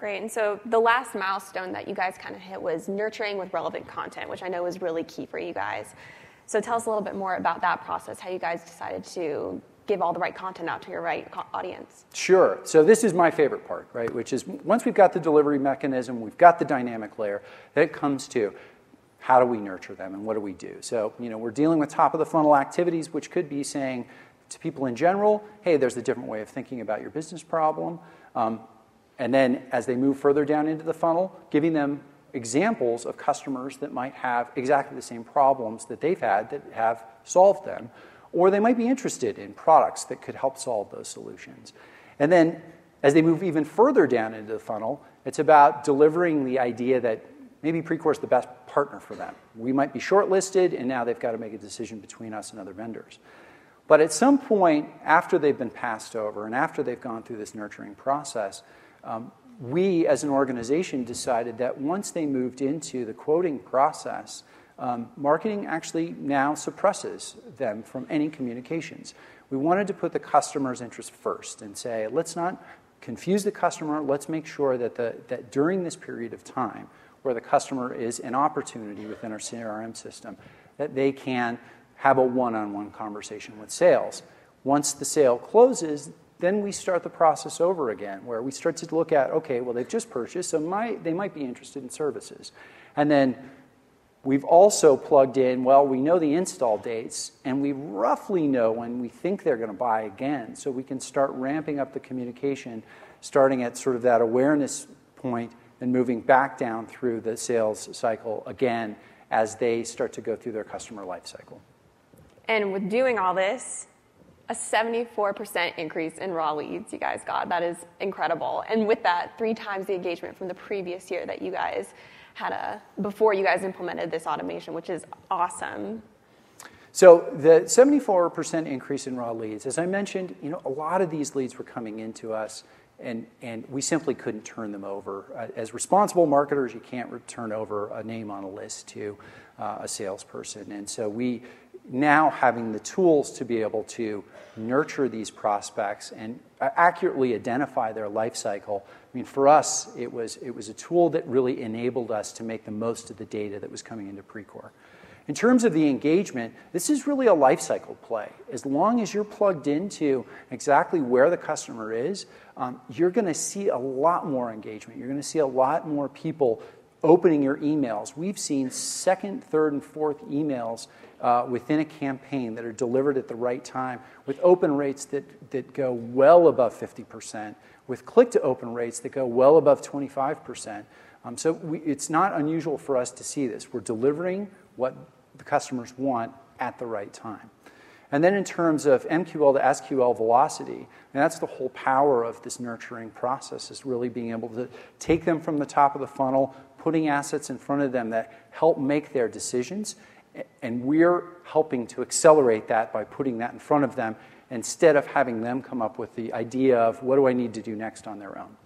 Great. And so the last milestone that you guys kind of hit was nurturing with relevant content, which I know is really key for you guys. So tell us a little bit more about that process, how you guys decided to give all the right content out to your right audience. Sure. So this is my favorite part, right, which is once we've got the delivery mechanism, we've got the dynamic layer, then it comes to how do we nurture them and what do we do? So, we're dealing with top of the funnel activities, which could be saying to people in general, hey, there's a different way of thinking about your business problem. And then as they move further down into the funnel, giving them examples of customers that might have exactly the same problems that they've had that have solved them, or they might be interested in products that could help solve those solutions. And then as they move even further down into the funnel, it's about delivering the idea that maybe Precor is the best partner for them. We might be shortlisted, and now they've got to make a decision between us and other vendors. But at some point, after they've been passed over and after they've gone through this nurturing process, we as an organization decided that once they moved into the quoting process, marketing actually now suppresses them from any communications. We wanted to put the customer's interest first and say, let's not confuse the customer. Let's make sure that during this period of time where the customer is an opportunity within our CRM system, that they can have a one-on-one conversation with sales. Once the sale closes, then we start the process over again, where we start to look at, okay, well, they've just purchased, so they might be interested in services. And then we've also plugged in, well, we know the install dates, and we roughly know when we think they're going to buy again, so we can start ramping up the communication, starting at sort of that awareness point and moving back down through the sales cycle again as they start to go through their customer life cycle. And with doing all this, a 74% increase in raw leads you guys got. That is incredible. And with that, 3 times the engagement from the previous year that you guys had before you guys implemented this automation, which is awesome. So the 74% increase in raw leads, as I mentioned, a lot of these leads were coming into us, and we simply couldn't turn them over. As responsible marketers, you can't turn over a name on a list to a salesperson. And so we now having the tools to be able to nurture these prospects and accurately identify their life cycle. I mean, for us, it was a tool that really enabled us to make the most of the data that was coming into Precor. In terms of the engagement, this is really a life cycle play. As long as you're plugged into exactly where the customer is, you're going to see a lot more engagement. You're going to see a lot more people opening your emails. We've seen second, third, and fourth emails within a campaign that are delivered at the right time with open rates that go well above 50%, with click-to-open rates that go well above 25%. It's not unusual for us to see this. We're delivering what the customers want at the right time. And then in terms of MQL to SQL velocity, and that's the whole power of this nurturing process, is really being able to take them from the top of the funnel, putting assets in front of them that help make their decisions, and we're helping to accelerate that by putting that in front of them instead of having them come up with the idea of what do I need to do next on their own.